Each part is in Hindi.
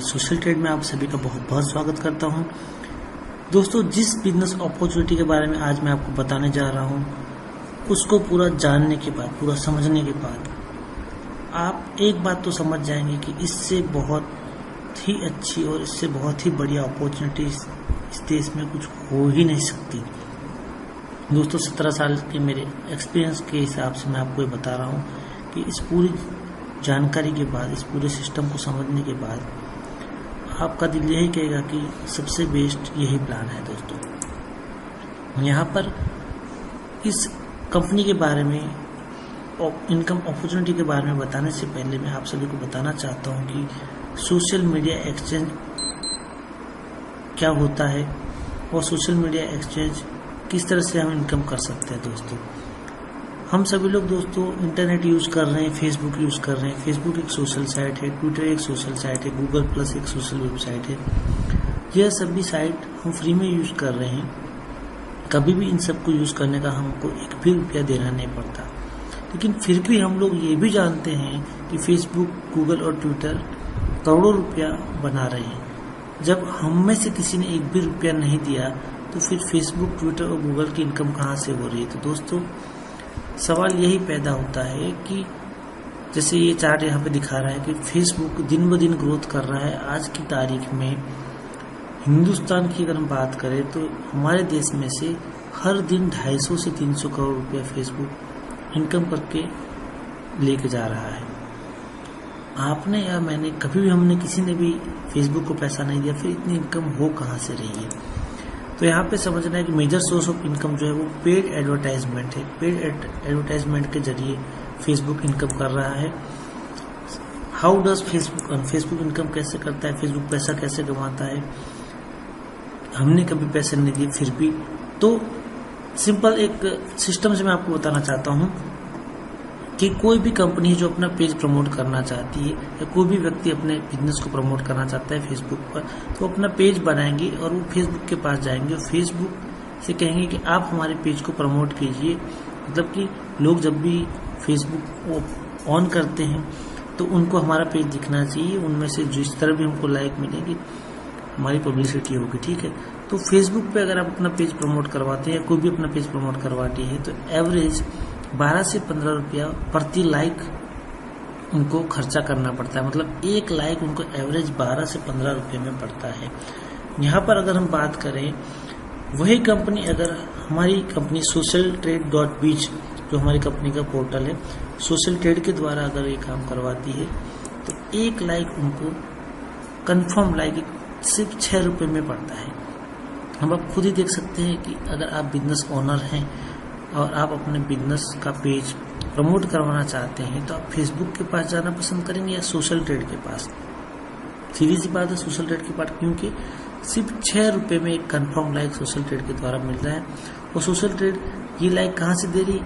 सोशल ट्रेड में आप सभी का बहुत बहुत स्वागत करता हूं। दोस्तों, जिस बिजनेस अपॉर्चुनिटी के बारे में आज मैं आपको बताने जा रहा हूं, उसको पूरा जानने के बाद, पूरा समझने के बाद आप एक बात तो समझ जाएंगे कि इससे बहुत ही अच्छी और इससे बहुत ही बढ़िया अपॉर्चुनिटी इस देश में कुछ हो ही नहीं सकती। दोस्तों, 17 साल के मेरे एक्सपीरियंस के हिसाब से मैं आपको ये बता रहा हूँ कि इस पूरी जानकारी के बाद, इस पूरे सिस्टम को समझने के बाद आपका दिल यही कहेगा कि सबसे बेस्ट यही प्लान है। दोस्तों, यहाँ पर इस कंपनी के बारे में और इनकम अपॉर्चुनिटी के बारे में बताने से पहले मैं आप सभी को बताना चाहता हूँ कि सोशल मीडिया एक्सचेंज क्या होता है और सोशल मीडिया एक्सचेंज किस तरह से हम इनकम कर सकते हैं। दोस्तों, हम सभी लोग इंटरनेट यूज़ कर रहे हैं, फेसबुक यूज़ कर रहे हैं। फेसबुक एक सोशल साइट है, ट्विटर एक सोशल साइट है, गूगल प्लस एक सोशल वेबसाइट है। यह सभी साइट हम फ्री में यूज़ कर रहे हैं। कभी भी इन सबको यूज़ करने का हमको एक भी रुपया देना नहीं पड़ता। लेकिन फिर भी हम लोग ये भी जानते हैं कि फेसबुक, गूगल और ट्विटर करोड़ों रुपया बना रहे हैं। जब हम में से किसी ने एक भी रुपया नहीं दिया तो फिर फेसबुक, ट्विटर और गूगल की इनकम कहाँ से हो रही है। तो दोस्तों, सवाल यही पैदा होता है कि जैसे ये चार्ट यहाँ पे दिखा रहा है कि फेसबुक दिन ब दिन ग्रोथ कर रहा है। आज की तारीख में हिंदुस्तान की अगर हम बात करें तो हमारे देश में से हर दिन 250 से 300 करोड़ रुपया फेसबुक इनकम करके लेके जा रहा है। आपने या मैंने कभी भी, हमने किसी ने भी फेसबुक को पैसा नहीं दिया, फिर इतनी इनकम हो कहाँ से रही है। तो यहाँ पे समझना है कि मेजर सोर्स ऑफ इनकम जो है वो पेड एडवर्टाइजमेंट है। पेड एडवर्टाइजमेंट के जरिए फेसबुक इनकम कर रहा है। हाउ डज फेसबुक इनकम कैसे करता है, फेसबुक पैसा कैसे कमाता है। हमने कभी पैसे नहीं दिए फिर भी। तो सिंपल एक सिस्टम से मैं आपको बताना चाहता हूँ कि कोई भी कंपनी जो अपना पेज प्रमोट करना चाहती है या कोई भी व्यक्ति अपने बिजनेस को प्रमोट करना चाहता है फेसबुक पर, तो अपना पेज बनाएंगे और वो फेसबुक के पास जाएंगे और फेसबुक से कहेंगे कि आप हमारे पेज को प्रमोट कीजिए। मतलब कि लोग जब भी फेसबुक ऑन करते हैं तो उनको हमारा पेज दिखना चाहिए। उनमें से जिस तरह भी हमको लाइक मिलेगी हमारी पब्लिसिटी होगी, ठीक है। तो फेसबुक पे अगर आप अपना पेज प्रमोट करवाते हैं या कोई भी अपना पेज प्रमोट करवाती है तो एवरेज 12 से 15 रुपया प्रति लाइक उनको खर्चा करना पड़ता है। मतलब एक लाइक उनको एवरेज 12 से 15 रुपये में पड़ता है। यहाँ पर अगर हम बात करें, वही कंपनी अगर हमारी कंपनी सोशल ट्रेड.biz जो हमारी कंपनी का पोर्टल है, सोशल ट्रेड के द्वारा अगर ये काम करवाती है तो एक लाइक उनको कंफर्म लाइक सिर्फ 6 रुपये में पड़ता है। हम आप खुद ही देख सकते हैं कि अगर आप बिजनेस ओनर हैं और आप अपने बिजनेस का पेज प्रमोट करवाना चाहते हैं तो आप फेसबुक के पास जाना पसंद करेंगे या सोशल ट्रेड के पास। सीधी सी बात है, सोशल ट्रेड के पास, क्योंकि सिर्फ 6 रुपये में एक कंफर्म लाइक सोशल ट्रेड के द्वारा मिल रहा है। और सोशल ट्रेड ये लाइक कहाँ से दे रही,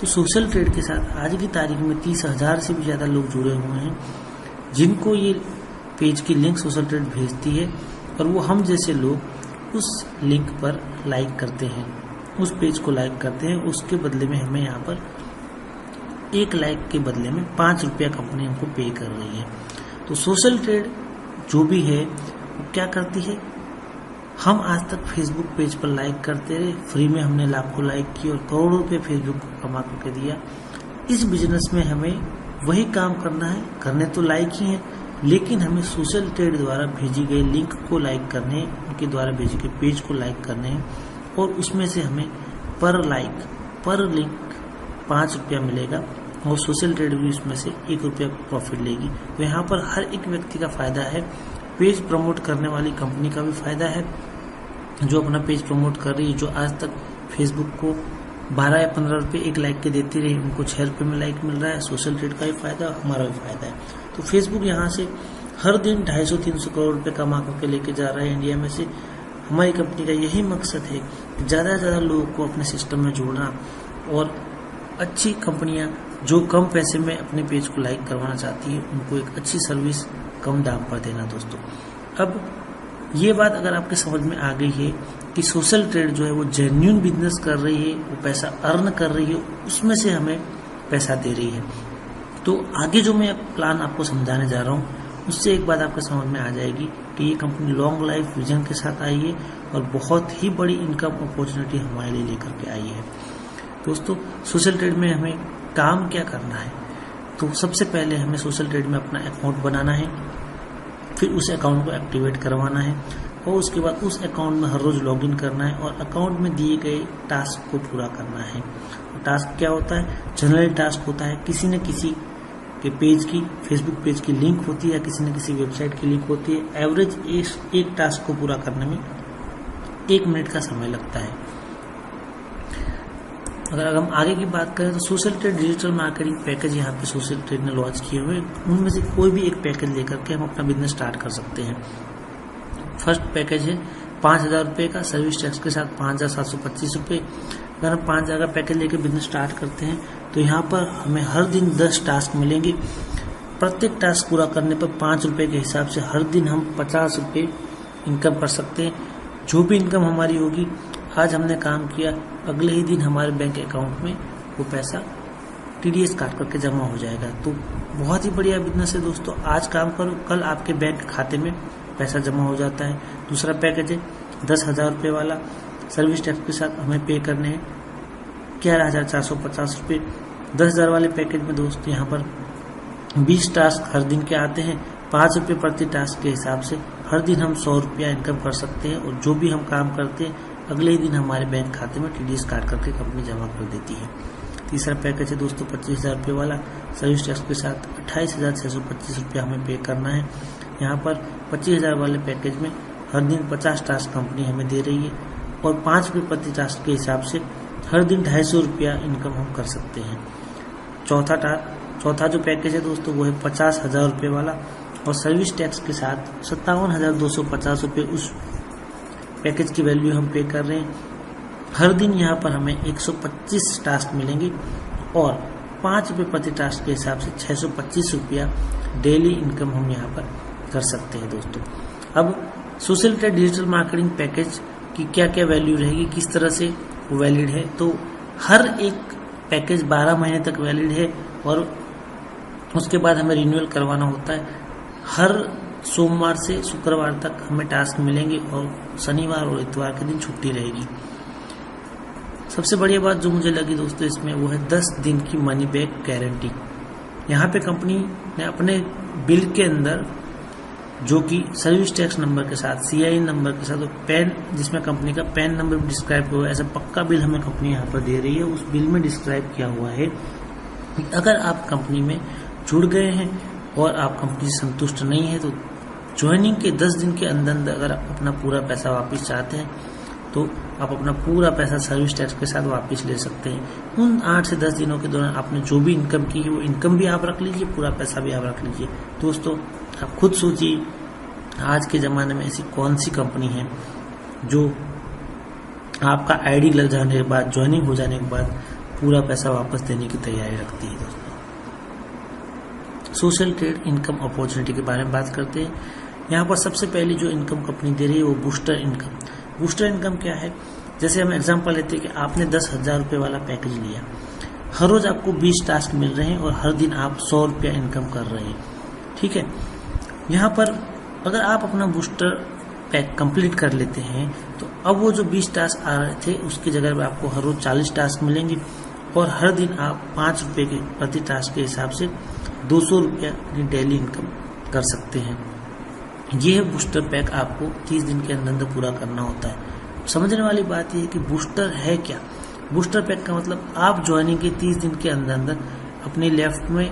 तो सोशल ट्रेड के साथ आज की तारीख में 30,000 से भी ज़्यादा लोग जुड़े हुए हैं जिनको ये पेज की लिंक सोशल ट्रेड भेजती है और वो हम जैसे लोग उस लिंक पर लाइक करते हैं, उस पेज को लाइक करते हैं। उसके बदले में हमें यहाँ पर एक लाइक के बदले में 5 रुपया कंपनी हमको पे कर रही है। तो सोशल ट्रेड जो भी है वो क्या करती है, हम आज तक फेसबुक पेज पर लाइक करते रहे, फ्री में हमने लाखों लाइक किए और करोड़ों रुपये फेसबुक को कमा करके दिया। इस बिजनेस में हमें वही काम करना है, करने तो लाइक ही है, लेकिन हमें सोशल ट्रेड द्वारा भेजी गई लिंक को लाइक करने, उनके द्वारा भेजे गए पेज को लाइक करने हैं और उसमें से हमें पर लाइक, पर लिंक 5 रुपया मिलेगा और सोशल ट्रेड भी उसमें से 1 रुपया प्रॉफिट लेगी। तो यहाँ पर हर एक व्यक्ति का फायदा है, पेज प्रमोट करने वाली कंपनी का भी फायदा है जो अपना पेज प्रमोट कर रही है, जो आज तक फेसबुक को 12 या 15 रुपये एक लाइक के देती रही, उनको 6 रुपये में लाइक मिल रहा है। सोशल ट्रेड का भी फायदा, हमारा भी फायदा है। तो फेसबुक यहाँ से हर दिन 250-300 करोड़ रुपये कमा करके लेके जा रहा है इंडिया में से। हमारी कंपनी का यही मकसद है कि ज़्यादा से ज़्यादा लोगों को अपने सिस्टम में जोड़ना और अच्छी कंपनियां जो कम पैसे में अपने पेज को लाइक करवाना चाहती है उनको एक अच्छी सर्विस कम दाम पर देना। दोस्तों, अब ये बात अगर आपके समझ में आ गई है कि सोशल ट्रेड जो है वो जेन्युइन बिजनेस कर रही है, वो पैसा अर्न कर रही है, उसमें से हमें पैसा दे रही है, तो आगे जो मैं प्लान आपको समझाने जा रहा हूँ उससे एक बात आपको समझ में आ जाएगी कि ये कंपनी लॉन्ग लाइफ विजन के साथ आई है और बहुत ही बड़ी इनकम अपॉर्चुनिटी हमारे लिए लेकर के आई है। दोस्तों, सोशल ट्रेड में हमें काम क्या करना है? तो सबसे पहले हमें सोशल ट्रेड में अपना अकाउंट बनाना है, फिर उस अकाउंट को एक्टिवेट करवाना है और उसके बाद उस अकाउंट में हर रोज लॉगिन करना है और अकाउंट में दिए गए टास्क को पूरा करना है। टास्क क्या होता है? जनरल टास्क होता है, किसी न किसी के पेज की, फेसबुक पेज की लिंक होती है, किसी न किसी वेबसाइट की लिंक होती है। एवरेज एक टास्क को पूरा करने में 1 मिनट का समय लगता है। अगर हम आगे की बात करें तो social trade digital marketing package यहाँ पे सोशल ट्रेड ने लॉन्च किए हुए, उनमें से कोई भी एक पैकेज लेकर के हम अपना बिजनेस स्टार्ट कर सकते हैं। फर्स्ट पैकेज है 5,000 रुपये का, सर्विस टैक्स के साथ 5,725 रुपये। अगर हम 5,000 का पैकेज लेकर बिजनेस स्टार्ट करते हैं तो यहाँ पर हमें हर दिन 10 टास्क मिलेंगे। प्रत्येक टास्क पूरा करने पर 5 रुपये के हिसाब से हर दिन हम 50 रुपये इनकम कर सकते हैं। जो भी इनकम हमारी होगी, आज हमने काम किया, अगले ही दिन हमारे बैंक अकाउंट में वो पैसा TDS काट करके जमा हो जाएगा। तो बहुत ही बढ़िया बिजनेस है दोस्तों। आज काम करो, कल आपके बैंक खाते में पैसा जमा हो जाता है। दूसरा पैकेज है 10,000 रुपये वाला, सर्विस टैक्स के साथ हमें पे करने हैं 11,450 रुपये। 10,000 वाले पैकेज में दोस्तों यहाँ पर 20 टास्क हर दिन के आते हैं, 5 रुपये प्रति टास्क के हिसाब से हर दिन हम 100 रुपया इनकम कर सकते हैं और जो भी हम काम करते हैं अगले ही दिन हमारे बैंक खाते में TDS काट करके कंपनी जमा कर देती है। तीसरा पैकेज है दोस्तों 25,000 रुपये वाला, सर्विस टैक्स के साथ 28,625 रुपया हमें पे करना है। यहाँ पर 25,000 वाले पैकेज में हर दिन 50 टास्क कंपनी हमें दे रही है और 5 रुपये प्रति टास्क के हिसाब से हर दिन 250 रुपया इनकम हम कर सकते हैं। चौथा जो पैकेज है दोस्तों वो है 50,000 रुपये वाला और सर्विस टैक्स के साथ 57,250 रुपये उस पैकेज की वैल्यू हम पे कर रहे हैं। हर दिन यहाँ पर हमें 125 टास्क मिलेंगे और 5 रुपये प्रति टास्क के हिसाब से 625 रुपया डेली इनकम हम यहाँ पर कर सकते हैं दोस्तों। अब social trade digital marketing package की क्या क्या वैल्यू रहेगी, किस तरह से वैलिड है? तो हर एक पैकेज 12 महीने तक वैलिड है और उसके बाद हमें रिन्यूअल करवाना होता है। हर सोमवार से शुक्रवार तक हमें टास्क मिलेंगे और शनिवार और इतवार के दिन छुट्टी रहेगी। सबसे बढ़िया बात जो मुझे लगी दोस्तों इसमें वो है 10 दिन की मनी बैक गारंटी। यहाँ पे कंपनी ने अपने बिल के अंदर जो कि सर्विस टैक्स नंबर के साथ, CIN नंबर के साथ और पैन, जिसमें कंपनी का पैन नंबर भी डिस्क्राइब हुआ है, ऐसा पक्का बिल हमें कंपनी यहाँ पर दे रही है। उस बिल में डिस्क्राइब किया हुआ है अगर आप कंपनी में जुड़ गए हैं और आप कंपनी से संतुष्ट नहीं है तो ज्वाइनिंग के 10 दिन के अंदर अगर आप अपना पूरा पैसा वापस चाहते हैं तो आप अपना पूरा पैसा सर्विस टैक्स के साथ वापस ले सकते हैं। उन 8 से 10 दिनों के दौरान आपने जो भी इनकम की है वो इनकम भी आप रख लीजिए, पूरा पैसा भी आप रख लीजिए। दोस्तों, आप खुद सोचिए आज के ज़माने में ऐसी कौन सी कंपनी है जो आपका ID लग जाने के बाद, ज्वाइनिंग हो जाने के बाद पूरा पैसा वापस देने की तैयारी रखती है। दोस्तों, सोशल ट्रेड इनकम अपॉर्चुनिटी के बारे में बात करते हैं। यहाँ पर सबसे पहले जो इनकम कंपनी दे रही है वो बूस्टर इनकम। बूस्टर इनकम क्या है? जैसे हम एग्जांपल लेते हैं कि आपने 10,000 रुपये वाला पैकेज लिया, हर रोज आपको 20 टास्क मिल रहे हैं और हर दिन आप 100 रुपया इनकम कर रहे हैं। ठीक है, यहाँ पर अगर आप अपना बूस्टर पैक कंप्लीट कर लेते हैं तो अब वो जो 20 टास्क आ रहे थे उसकी जगह पर आपको हर रोज 40 टास्क मिलेंगे और हर दिन आप 5 रुपये के प्रति टास्क के हिसाब से 200 रुपया डेली इनकम कर सकते हैं। यह बूस्टर पैक आपको 30 दिन के अंदर पूरा करना होता है। समझने वाली बात यह है कि बूस्टर है क्या। बूस्टर पैक का मतलब आप ज्वाइनिंग के 30 दिन के अंदर अपने लेफ्ट में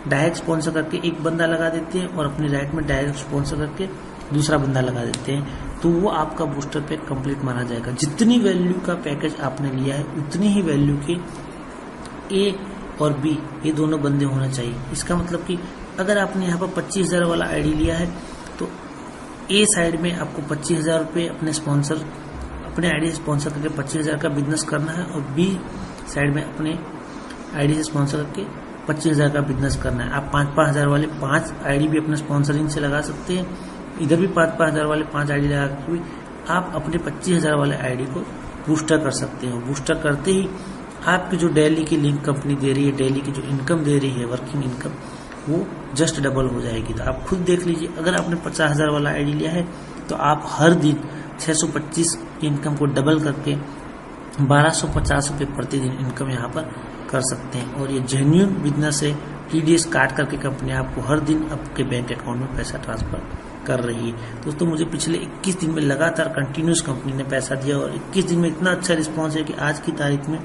डायरेक्ट स्पॉन्सर करके एक बंदा लगा देते हैं और अपनी राइट में डायरेक्ट स्पॉन्सर करके दूसरा बंदा लगा देते हैं, तो वो आपका बूस्टर पैक कंप्लीट माना जाएगा। जितनी वैल्यू का पैकेज आपने लिया है उतनी ही वैल्यू के A और B ये दोनों बंदे होना चाहिए। इसका मतलब कि अगर आपने यहाँ पर 25,000 वाला ID लिया है तो A साइड में आपको 25,000 रुपये अपने ID से स्पॉन्सर करके 25,000 का बिजनेस करना है और B साइड में अपने ID से स्पॉन्सर करके 25,000 का बिजनेस करना है। आप 5,000 वाले 5 ID भी अपने स्पॉन्सरिंग से लगा सकते हैं, इधर भी 5,000 वाले 5 ID लगा के भी आप अपने 25,000 वाले ID को बूस्टर कर सकते हैं। बूस्टर करते ही आपकी जो डेली की लिंक कंपनी दे रही है, डेली की जो इनकम दे रही है, वर्किंग इनकम, वो जस्ट डबल हो जाएगी। तो आप खुद देख लीजिए, अगर आपने 50,000 वाला आईडी लिया है तो आप हर दिन 625 की इनकम को डबल करके 1250 रुपये प्रतिदिन इनकम यहाँ पर कर सकते हैं। और ये जेन्युइन बिजनेस है, TDS काट करके कंपनी आपको हर दिन आपके बैंक अकाउंट में पैसा ट्रांसफर कर रही है। दोस्तों मुझे पिछले 21 दिन में लगातार कंटिन्यूस कंपनी ने पैसा दिया और 21 दिन में इतना अच्छा रिस्पॉन्स है कि आज की तारीख में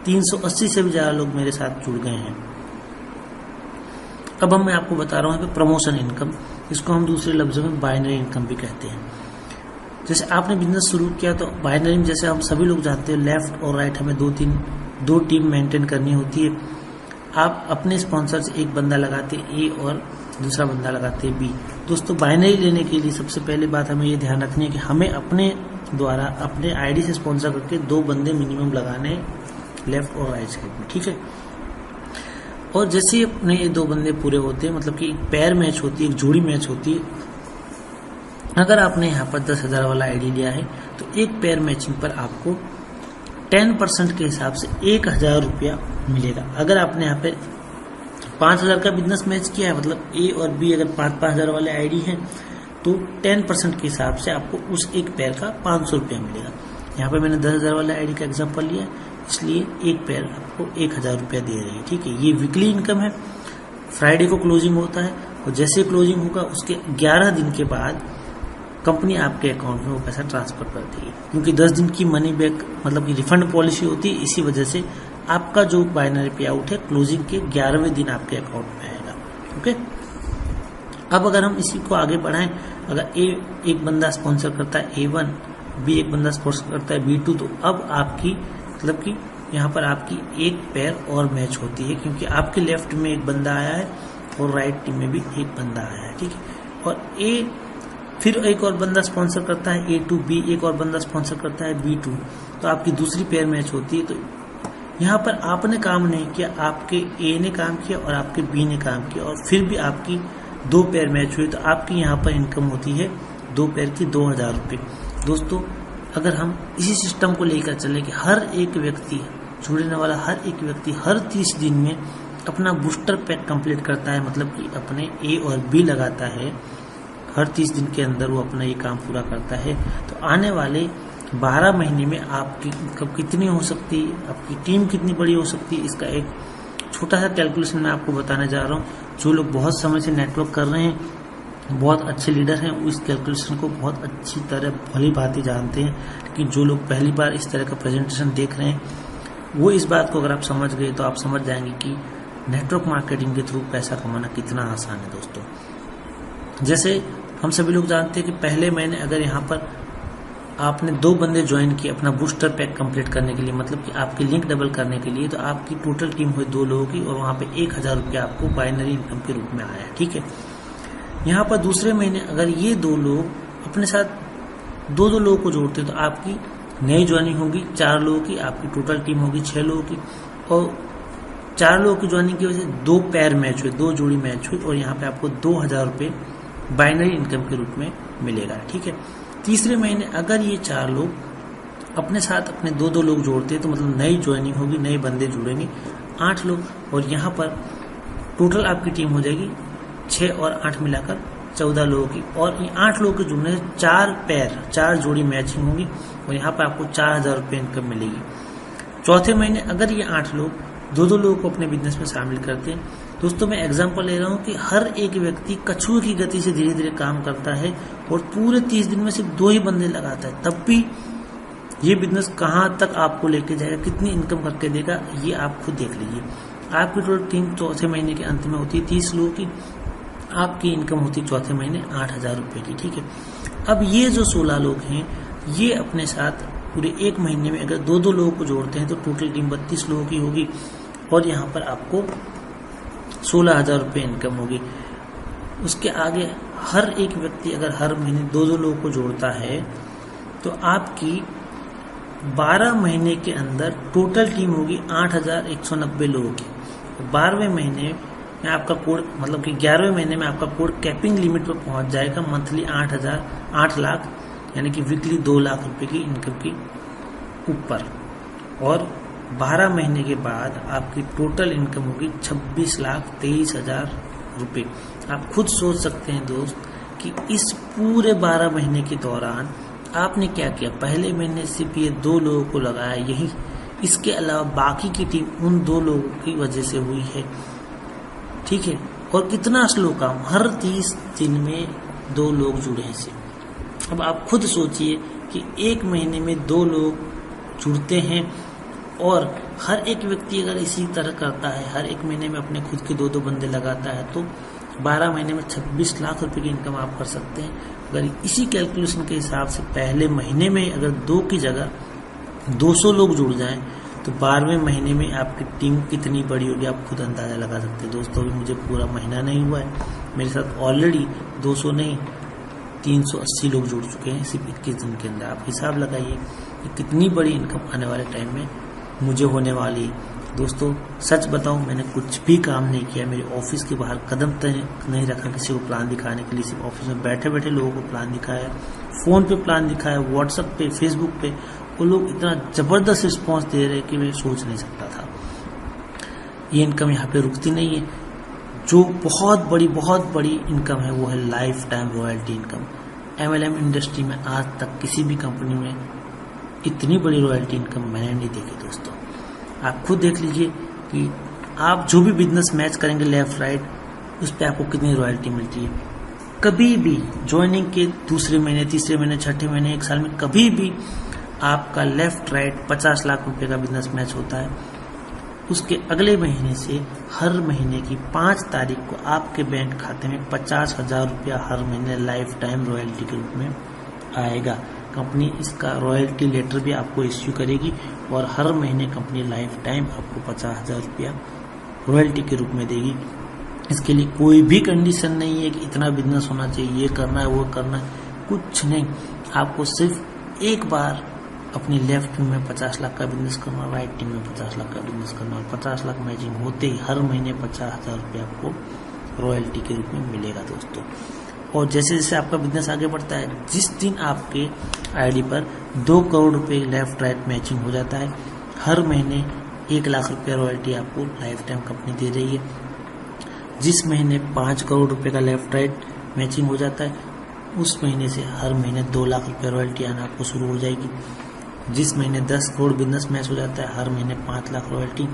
380 से भी ज़्यादा लोग मेरे साथ जुड़ गए हैं। अब मैं आपको बता रहा हूँ प्रमोशन इनकम, इसको हम दूसरे लफ्जों में बाइनरी इनकम भी कहते हैं। जैसे आपने बिजनेस शुरू किया तो बाइनरी में, जैसे हम सभी लोग जानते हैं, लेफ्ट और राइट हमें दो टीम मेंटेन करनी होती है। आप अपने स्पॉन्सर से एक बंदा लगाते ए और दूसरा बंदा लगाते बी। दोस्तों बाइनरी लेने के लिए सबसे पहले बात हमें ये ध्यान रखनी है कि हमें अपने द्वारा अपने आईडी से स्पॉन्सर करके 2 बंदे मिनिमम लगाने लेफ्ट और राइट साइड में, ठीक है। और जैसे ही अपने ये 2 बंदे पूरे होते हैं, मतलब कि एक पैर मैच होती है, एक जोड़ी मैच होती है। अगर आपने यहाँ पर 10,000 वाला आईडी लिया है तो एक पैर मैचिंग पर आपको 10% के हिसाब से 1,000 रुपया मिलेगा। अगर आपने यहाँ पे 5,000 का बिजनेस मैच किया है, मतलब ए और बी अगर 5,000 वाले आईडी हैं तो 10% के हिसाब से आपको उस एक पैर का 500 रुपया मिलेगा। यहाँ पे मैंने 10,000 वाले आईडी का एग्जांपल लिया, इसलिए एक पैर आपको 1,000 रुपया दे रही है, ठीक है। ये वीकली इनकम है, फ्राइडे को क्लोजिंग होता है और जैसे क्लोजिंग होगा उसके 11 दिन के बाद कंपनी आपके अकाउंट में वो पैसा ट्रांसफर करती है, क्योंकि 10 दिन की मनी बैक मतलब कि रिफंड पॉलिसी होती है। इसी वजह से आपका जो बाइनरी पे आउट है क्लोजिंग के 11वें दिन आपके अकाउंट में आएगा, ओके। अब अगर हम इसी को आगे बढ़ाएं, अगर ए एक बंदा स्पॉन्सर करता है A1, बी एक बंदा स्पॉन्सर करता है B2, तो अब आपकी मतलब कि यहाँ पर आपकी एक पैर और मैच होती है, क्योंकि आपके लेफ्ट में एक बंदा आया है और राइट टीम में भी एक बंदा आया है, ठीक है। और ए फिर एक और बंदा स्पॉन्सर करता है A2, B एक और बंदा स्पॉन्सर करता है B2, तो आपकी दूसरी पेयर मैच होती है। तो यहाँ पर आपने काम नहीं किया, आपके A ने काम किया और आपके B ने काम किया और फिर भी आपकी 2 पेयर मैच हुई, तो आपकी यहाँ पर इनकम होती है 2 पेयर की 2,000 रुपये। दोस्तों अगर हम इसी सिस्टम को लेकर चले कि हर एक व्यक्ति, जुड़ने वाला हर एक व्यक्ति हर 30 दिन में अपना बूस्टर पैक कंप्लीट करता है, मतलब कि अपने A और B लगाता है, हर 30 दिन के अंदर वो अपना ये काम पूरा करता है, तो आने वाले 12 महीने में आपकी इनकम कितनी हो सकती है, आपकी टीम कितनी बड़ी हो सकती है, इसका एक छोटा सा कैलकुलेशन मैं आपको बताने जा रहा हूँ। जो लोग बहुत समय से नेटवर्क कर रहे हैं, बहुत अच्छे लीडर हैं, वो इस कैलकुलेशन को बहुत अच्छी तरह भली भांति जानते हैं। लेकिन जो लोग पहली बार इस तरह का प्रेजेंटेशन देख रहे हैं, वो इस बात को अगर आप समझ गए तो आप समझ जाएंगे कि नेटवर्क मार्केटिंग के थ्रू पैसा कमाना कितना आसान है। दोस्तों जैसे हम सभी लोग जानते हैं कि पहले महीने अगर यहाँ पर आपने 2 बंदे ज्वाइन किए अपना बूस्टर पैक कंप्लीट करने के लिए, मतलब कि आपकी लिंक डबल करने के लिए, तो आपकी टोटल टीम हुई 2 लोगों की और वहाँ पे 1,000 रुपया आपको बाइनरी इनकम के रूप में आया, ठीक है। यहाँ पर दूसरे महीने अगर ये 2 लोग अपने साथ 2 लोगों को जोड़ते हैं तो आपकी नई ज्वाइनिंग होगी 4 लोगों की, आपकी टोटल टीम होगी 6 लोगों की, और 4 लोगों की ज्वाइनिंग की वजह से 2 पैर मैच हुए, 2 जोड़ी मैच हुई और यहाँ पे आपको 2,000 रुपये बाइनरी इनकम के रूप में मिलेगा, ठीक है। तीसरे महीने अगर ये 4 लोग अपने साथ अपने 2 लोग जोड़ते हैं तो मतलब नई ज्वाइनिंग होगी, नए बंदे जुड़ेंगे 8 लोग, और यहाँ पर टोटल आपकी टीम हो जाएगी 6 और 8 मिलाकर 14 लोगों की, और ये 8 लोगों के जुड़ने से 4 जोड़ी मैचिंग होगी और यहाँ पर आपको 4,000 रुपये इनकम मिलेगी। चौथे महीने अगर ये 8 लोग 2 लोगों को अपने बिजनेस में शामिल करते हैं, दोस्तों मैं एग्जांपल ले रहा हूँ कि हर एक व्यक्ति कछुए की गति से धीरे धीरे काम करता है और पूरे 30 दिन में सिर्फ 2 ही बंदे लगाता है, तब भी ये बिजनेस कहाँ तक आपको लेके जाएगा, कितनी इनकम करके देगा, ये आप खुद देख लीजिए। आपकी टोटल टीम चौथे महीने के अंत में होती है 30 लोगों की, आपकी इनकम होती है चौथे महीने 8,000 रुपये की, ठीक है। अब ये जो 16 लोग हैं, ये अपने साथ पूरे 1 महीने में अगर 2 लोगों को जोड़ते हैं तो टोटल टीम 32 लोगों की होगी और यहाँ पर आपको 16,000 रुपये इनकम होगी। उसके आगे हर एक व्यक्ति अगर हर महीने 2 लोगों को जोड़ता है तो आपकी 12 महीने के अंदर टोटल टीम होगी 8,190 लोगों की। 12वें महीने में आपका कोड मतलब कि 11वें महीने में आपका कोड कैपिंग लिमिट पर पहुंच जाएगा, मंथली 8 लाख यानी कि वीकली 2 लाख रुपए की इनकम की ऊपर, और 12 महीने के बाद आपकी टोटल इनकम होगी 26,23,000 रुपए। आप खुद सोच सकते हैं दोस्त कि इस पूरे 12 महीने के दौरान आपने क्या किया। पहले महीने सिर्फ ये 2 लोगों को लगाया, यही इसके अलावा बाकी की टीम उन 2 लोगों की वजह से हुई है, ठीक है। और कितना स्लो काम, हर 30 दिन में 2 लोग जुड़े हैं सिर्फ। अब आप खुद सोचिए कि एक महीने में 2 लोग जुड़ते हैं और हर एक व्यक्ति अगर इसी तरह करता है, हर एक महीने में अपने खुद के 2-2 बंदे लगाता है, तो 12 महीने में 26 लाख रुपए की इनकम आप कर सकते हैं। अगर इसी कैलकुलेशन के हिसाब से पहले महीने में अगर 2 की जगह 200 लोग जुड़ जाएं तो 12वें महीने में आपकी टीम कितनी बड़ी होगी आप खुद अंदाजा लगा सकते हैं। दोस्तों अभी मुझे पूरा महीना नहीं हुआ है, मेरे साथ ऑलरेडी 200 नहीं 380 लोग जुड़ चुके हैं सिर्फ 21 दिन के अंदर। आप हिसाब लगाइए कि कितनी बड़ी इनकम आने वाले टाइम में मुझे होने वाली। दोस्तों सच बताऊं, मैंने कुछ भी काम नहीं किया, मेरे ऑफिस के बाहर कदम तक नहीं रखा किसी को प्लान दिखाने के लिए। सिर्फ ऑफिस में बैठे बैठे लोगों को प्लान दिखाया, फोन पे प्लान दिखाया, व्हाट्सएप पे, फेसबुक पे। वो लोग इतना जबरदस्त रिस्पॉन्स दे रहे कि मैं सोच नहीं सकता था। ये इनकम यहाँ पे रुकती नहीं है। जो बहुत बड़ी इनकम है वो है life time royalty income. MLM industry में आज तक किसी भी कंपनी में इतनी बड़ी रॉयल्टी इनकम मैंने नहीं देखी। दोस्तों आप खुद देख लीजिए कि आप जो भी बिजनेस मैच करेंगे लेफ्ट राइट, उस पर आपको कितनी रॉयल्टी मिलती है। कभी भी ज्वाइनिंग के दूसरे महीने, तीसरे महीने, छठे महीने, 1 साल में कभी भी आपका लेफ्ट राइट 50 लाख रुपए का बिजनेस मैच होता है, उसके अगले महीने से हर महीने की 5 तारीख को आपके बैंक खाते में 50,000 रुपया हर महीने लाइफ टाइम रॉयल्टी के रूप में आएगा। कंपनी इसका रॉयल्टी लेटर भी आपको इश्यू करेगी और हर महीने कंपनी लाइफ टाइम आपको 50,000 रुपया रॉयल्टी के रूप में देगी। इसके लिए कोई भी कंडीशन नहीं है कि इतना बिजनेस होना चाहिए, ये करना है, वो करना है, कुछ नहीं। आपको सिर्फ एक बार अपनी लेफ्ट टीम में 50 लाख का बिजनेस करना, राइट टीम में 50 लाख का बिजनेस करना और 50 लाख मैचिंग होते ही हर महीने 50,000 रुपया आपको रॉयल्टी के रूप में मिलेगा दोस्तों। और जैसे जैसे आपका बिजनेस आगे बढ़ता है, जिस दिन आपके आईडी पर 2 करोड़ रुपए लेफ्ट राइट मैचिंग हो जाता है, हर महीने 1 लाख रुपया रॉयल्टी आपको लाइफ टाइम कंपनी दे रही है। जिस महीने 5 करोड़ रुपए का लेफ्ट राइट मैचिंग हो जाता है, उस महीने से हर महीने 2 लाख रुपया रॉयल्टी आना आपको शुरू हो जाएगी। जिस महीने 10 करोड़ बिजनेस मैच हो जाता है, हर महीने 5 लाख रॉयल्टी।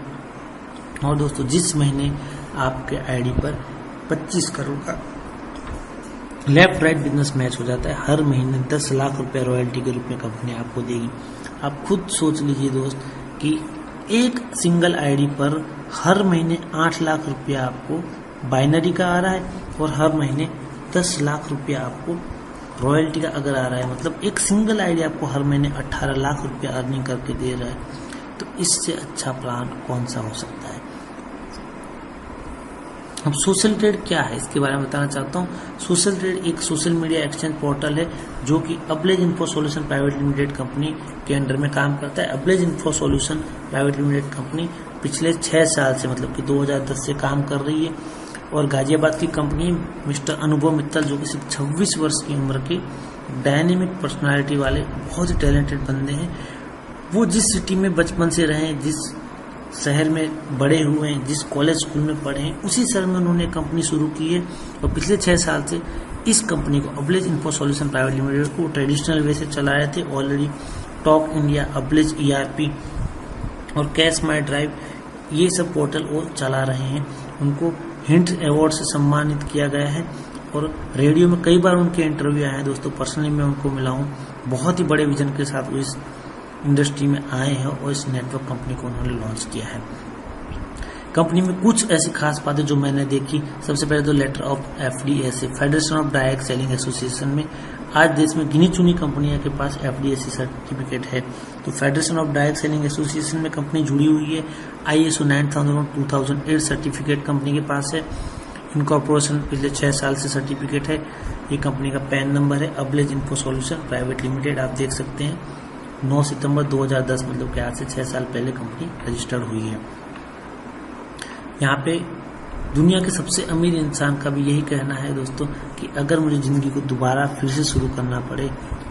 और दोस्तों जिस महीने आपके आईडी पर 25 करोड़ का लेफ्ट राइट बिजनेस मैच हो जाता है, हर महीने 10 लाख रुपए रॉयल्टी के रूप में कंपनी आपको देगी। आप खुद सोच लीजिए दोस्त कि एक सिंगल आईडी पर हर महीने 8 लाख रुपया आपको बाइनरी का आ रहा है और हर महीने 10 लाख रुपया आपको रॉयल्टी का अगर आ रहा है, मतलब एक सिंगल आईडी आपको हर महीने 18 लाख रुपया अर्निंग करके दे रहा है, तो इससे अच्छा प्लान कौन सा हो सकता है। अब सोशल ट्रेड क्या है इसके बारे में बताना चाहता हूँ। सोशल ट्रेड एक सोशल मीडिया एक्सचेंज पोर्टल है जो कि अबलेज info solution private limited company के अंडर में काम करता है। अबलेज info solution private limited company पिछले 6 साल से, मतलब कि 2010 से काम कर रही है और गाजियाबाद की कंपनी मिस्टर अनुभव मित्तल, जो कि सिर्फ 26 वर्ष की उम्र के डायनेमिक पर्सनालिटी वाले बहुत ही टैलेंटेड बंदे हैं। वो जिस सिटी में बचपन से रहे, जिस शहर में बड़े हुए हैं, जिस कॉलेज स्कूल में पढ़े हैं, उसी शहर में उन्होंने कंपनी शुरू की है और पिछले 6 साल से इस कंपनी को अबलेज इन्फो सॉल्यूशन प्राइवेट लिमिटेड को ट्रेडिशनल वे से चला रहे थे। ऑलरेडी टॉक इंडिया, अबलेज ERP और कैश माई ड्राइव ये सब पोर्टल वो चला रहे हैं। उनको हिंट अवार्ड से सम्मानित किया गया है और रेडियो में कई बार उनके इंटरव्यू आए हैं दोस्तों। पर्सनली मैं उनको मिला हूँ। बहुत ही बड़े विजन के साथ वो इस इंडस्ट्री में आए हैं और इस नेटवर्क कंपनी को उन्होंने लॉन्च किया है। कंपनी में कुछ ऐसी खास बातें जो मैंने देखी, सबसे पहले तो letter of FDSA, federation of direct selling association में आज देश में गिनी चुनी कंपनियों के पास FDSA सर्टिफिकेट है। तो federation of direct selling association में कंपनी जुड़ी हुई है। ISO 9000 2008 सर्टिफिकेट कंपनी के पास है। इनकॉर्पोरेशन पिछले 6 साल से सर्टिफिकेट है। ये कंपनी का पैन नंबर है अबलेज इन्फो सॉल्यूशन प्राइवेट लिमिटेड। आप देख सकते हैं 9 सितंबर 2010, मतलब कि आज से 6 साल पहले कंपनी रजिस्टर्ड हुई है। यहाँ पे दुनिया के सबसे अमीर इंसान का भी यही कहना है दोस्तों कि अगर मुझे ज़िंदगी को दोबारा फिर से शुरू करना पड़े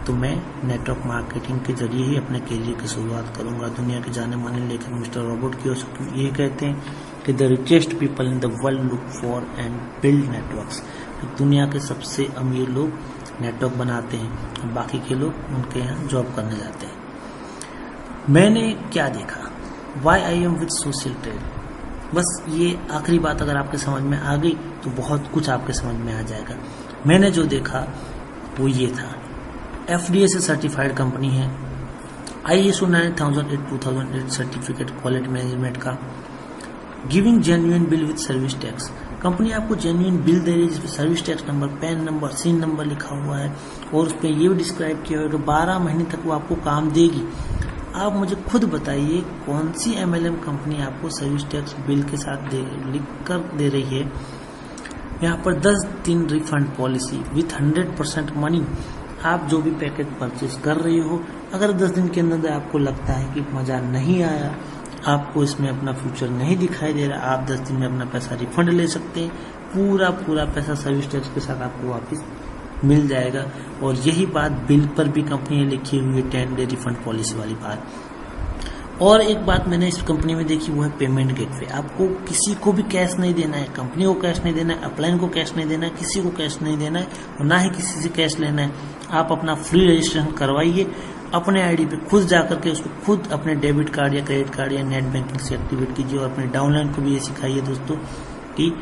तो मैं नेटवर्क मार्केटिंग के जरिए ही अपने करियर की शुरुआत करूंगा। दुनिया के जाने माने लेखक मिस्टर रॉबर्ट कियोसाकी ये कहते हैं कि the richest people in the world look for and build networks. दुनिया के सबसे अमीर लोग नेटवर्क बनाते हैं और बाकी के लोग उनके यहाँ जॉब करने जाते हैं। मैंने क्या देखा, why I am with Social Trade. बस ये आखिरी बात अगर आपके समझ में आ गई तो बहुत कुछ आपके समझ में आ जाएगा। मैंने जो देखा वो ये था, FDA से सर्टिफाइड कंपनी है, ISO 9008 सर्टिफिकेट क्वालिटी मैनेजमेंट का, giving genuine bill with service tax. Company आपको जेन्युइन बिल दे रही है जिसमें service tax number, PAN number, CIN number लिखा हुआ है और उस पर ये भी डिस्क्राइब किया हुआ है कि 12 महीने तक वो आपको काम देगी। आप मुझे खुद बताइए कौन सी MLM कंपनी आपको सर्विस टैक्स बिल के साथ लिख कर दे रही है। यहाँ पर 10 दिन रिफंड पॉलिसी विथ 100% मनी। आप जो भी पैकेज परचेज कर रही हो, अगर 10 दिन के अंदर आपको लगता है कि मज़ा नहीं आया, आपको इसमें अपना फ्यूचर नहीं दिखाई दे रहा, आप 10 दिन में अपना पैसा रिफंड ले सकते हैं। पूरा पैसा सर्विस टैक्स के साथ आपको वापस मिल जाएगा। और यही बात बिल पर भी कंपनी ने लिखी हुई है, 10 डे रिफंड पॉलिसी वाली बात। और एक बात मैंने इस कंपनी में देखी वो है पेमेंट गेटवे। आपको किसी को भी कैश नहीं देना है, कंपनी को कैश नहीं देना है, अपलाइन को कैश नहीं देना है, किसी को कैश नहीं देना है और ना ही किसी से कैश लेना है। आप अपना फ्री रजिस्ट्रेशन करवाइए, अपने आईडी पे खुद जाकर के उसको खुद अपने डेबिट कार्ड या क्रेडिट कार्ड या नेट बैंकिंग से एक्टिवेट कीजिए। और अपने डाउनलाइन को भी ये सिखाइए दोस्तों कि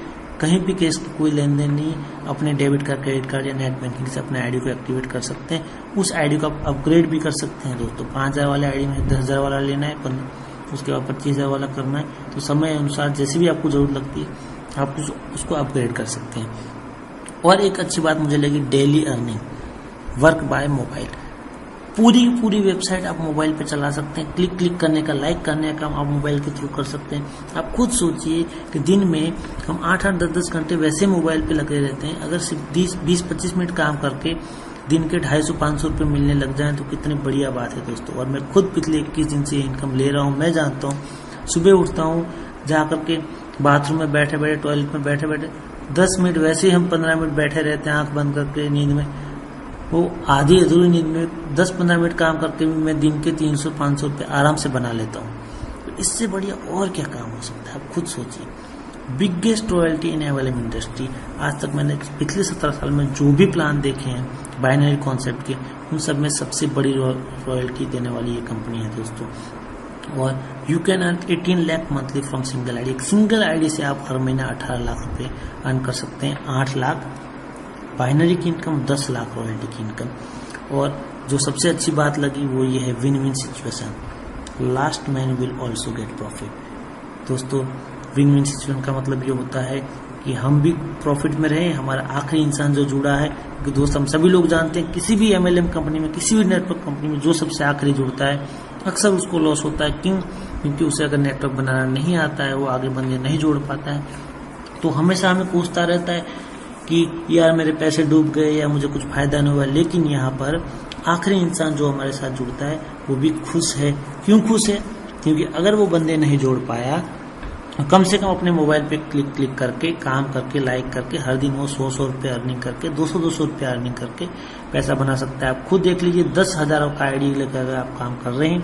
कहीं भी कैश की कोई लेन देन नहीं, अपने डेबिट कार्ड, क्रेडिट कार्ड या नेट बैंकिंग से अपने आईडी को एक्टिवेट कर सकते हैं। उस आईडी को आप अपग्रेड भी कर सकते हैं दोस्तों। 5000 वाले आईडी में 10,000 वाला लेना है, उसके बाद 25,000 वाला करना है। तो समय अनुसार जैसे भी आपको जरूरत लगती है आप उसको अपग्रेड कर सकते हैं। और एक अच्छी बात मुझे लगी, daily earning, work by mobile. पूरी वेबसाइट आप मोबाइल पे चला सकते हैं। क्लिक करने का, लाइक करने का काम आप मोबाइल के थ्रू कर सकते हैं। आप खुद सोचिए कि दिन में हम 8-8, 10-10 घंटे वैसे मोबाइल पे लगे रहते हैं। अगर सिर्फ 20-25 मिनट काम करके दिन के 250-500 रुपये मिलने लग जाएं तो कितनी बढ़िया बात है दोस्तों। और मैं खुद पिछले 21 दिन से इनकम ले रहा हूँ। मैं जानता हूँ, सुबह उठता हूँ, जा करके बाथरूम में बैठे बैठे, टॉयलेट में बैठे बैठे 10 मिनट वैसे ही हम 15 मिनट बैठे रहते हैं आंख बंद करके नींद में। वो आधी अधूरी नींद में 10-15 मिनट काम करके भी मैं दिन के 300-500 रुपये आराम से बना लेता हूँ। तो इससे बढ़िया और क्या काम हो सकता है, आप खुद सोचिए। बिगेस्ट रॉयल्टी इन MLM इंडस्ट्री। आज तक मैंने पिछले 17 साल में जो भी प्लान देखे हैं बाइनरी कॉन्सेप्ट के, उन सब में सबसे बड़ी रॉयल्टी देने वाली ये कंपनी है दोस्तों। और you can earn 18 lakh monthly from single ID. एक सिंगल आईडी से आप हर महीना 18 लाख रुपये अर्न कर सकते हैं। 8 लाख बाइनरी की इनकम, 10 लाख रॉयल्टी की इनकम। और जो सबसे अच्छी बात लगी वो ये है win win situation, last man will also get profit. दोस्तों विन विन सिचुएशन का मतलब ये होता है कि हम भी प्रॉफिट में रहें, हमारा आखिरी इंसान जो जुड़ा है, क्योंकि दोस्त हम सभी लोग जानते हैं किसी भी MLM कंपनी में, किसी भी नेटवर्क कंपनी में जो सबसे आखिरी जुड़ता है अक्सर उसको लॉस होता है। क्यों? क्योंकि उसे अगर नेटवर्क बनाना नहीं आता है, वो आगे बंदे नहीं जोड़ पाता है, तो हमेशा हमें पूछता रहता है कि यार मेरे पैसे डूब गए या मुझे कुछ फायदा नहीं हुआ। लेकिन यहाँ पर आखिरी इंसान जो हमारे साथ जुड़ता है वो भी खुश है। क्यों खुश है? क्योंकि अगर वो बंदे नहीं जोड़ पाया, कम से कम अपने मोबाइल पे क्लिक करके, काम करके, लाइक करके हर दिन वो 100 रुपये अर्निंग करके, 200 रुपये अर्निंग करके पैसा बना सकता है। आप खुद देख लीजिए, 10,000 का आईडी लेकर अगर आप काम कर रहे हैं,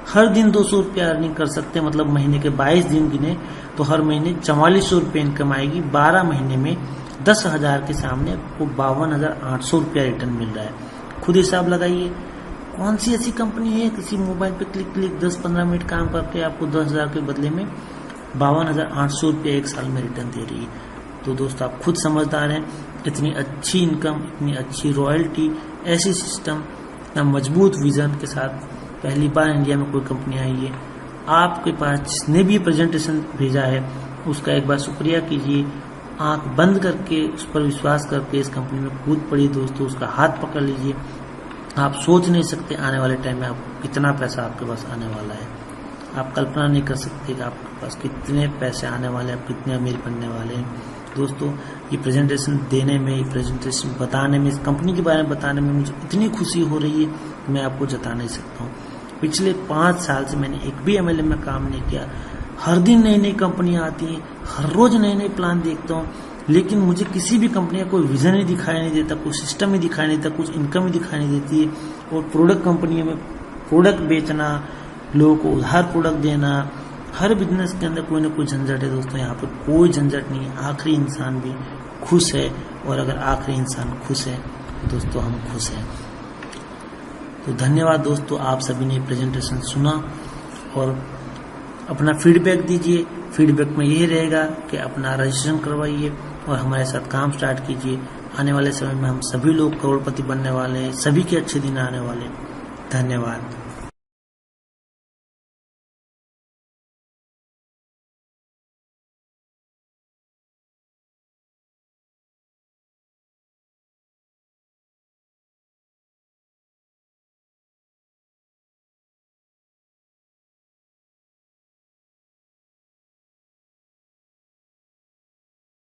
हर दिन 200 रुपये अर्निंग कर सकते हैं। मतलब महीने के 22 दिन गिने तो हर महीने 4400 रुपये इनकम आएगी। 12 महीने में 10,000 के सामने आपको 52,800 रुपया रिटर्न मिल रहा है। खुद हिसाब लगाइए, कौन सी ऐसी कंपनी है किसी मोबाइल पे क्लिक 10-15 मिनट काम करके आपको 10,000 के बदले में 52,800 रुपया एक साल में रिटर्न दे रही है। तो दोस्तों आप खुद समझदार हैं, इतनी अच्छी इनकम, इतनी अच्छी रॉयल्टी, ऐसी सिस्टम, इतना मजबूत विजन के साथ पहली बार इंडिया में कोई कंपनी आई है। आपके पास जिसने भी प्रेजेंटेशन भेजा है उसका एक बार शुक्रिया कीजिए, आंख बंद करके उस पर विश्वास करके इस कंपनी में कूद पड़ी दोस्तों, उसका हाथ पकड़ लीजिए। आप सोच नहीं सकते आने वाले टाइम में आपको कितना पैसा आपके पास आने वाला है। आप कल्पना नहीं कर सकते कि आपके पास कितने पैसे आने वाले हैं, आप कितने अमीर बनने वाले हैं। दोस्तों ये प्रेजेंटेशन देने में, ये प्रेजेंटेशन बताने में, इस कंपनी के बारे में बताने में मुझे इतनी खुशी हो रही है कि मैं आपको जता नहीं सकता हूँ। पिछले 5 साल से मैंने एक भी MLM में काम नहीं किया। हर दिन नई नई कंपनियां आती हैं, हर रोज नए नए प्लान देखता हूँ, लेकिन मुझे किसी भी कंपनी का कोई विजन ही दिखाई नहीं देता, कोई सिस्टम ही दिखाई नहीं देता, कुछ इनकम ही दिखाई नहीं देती है। और प्रोडक्ट कंपनियों में प्रोडक्ट बेचना, लोगों को उधार प्रोडक्ट देना, हर बिजनेस के अंदर कोई ना कोई झंझट है दोस्तों। यहाँ पर कोई झंझट नहीं है, आखिरी इंसान भी खुश है, और अगर आखिरी इंसान खुश है तो दोस्तों हम खुश हैं। तो धन्यवाद दोस्तों, आप सभी ने प्रेजेंटेशन सुना और अपना फीडबैक दीजिए। फीडबैक में यही रहेगा कि अपना रजिस्ट्रेशन करवाइए और हमारे साथ काम स्टार्ट कीजिए। आने वाले समय में हम सभी लोग करोड़पति बनने वाले हैं, सभी के अच्छे दिन आने वाले। धन्यवाद।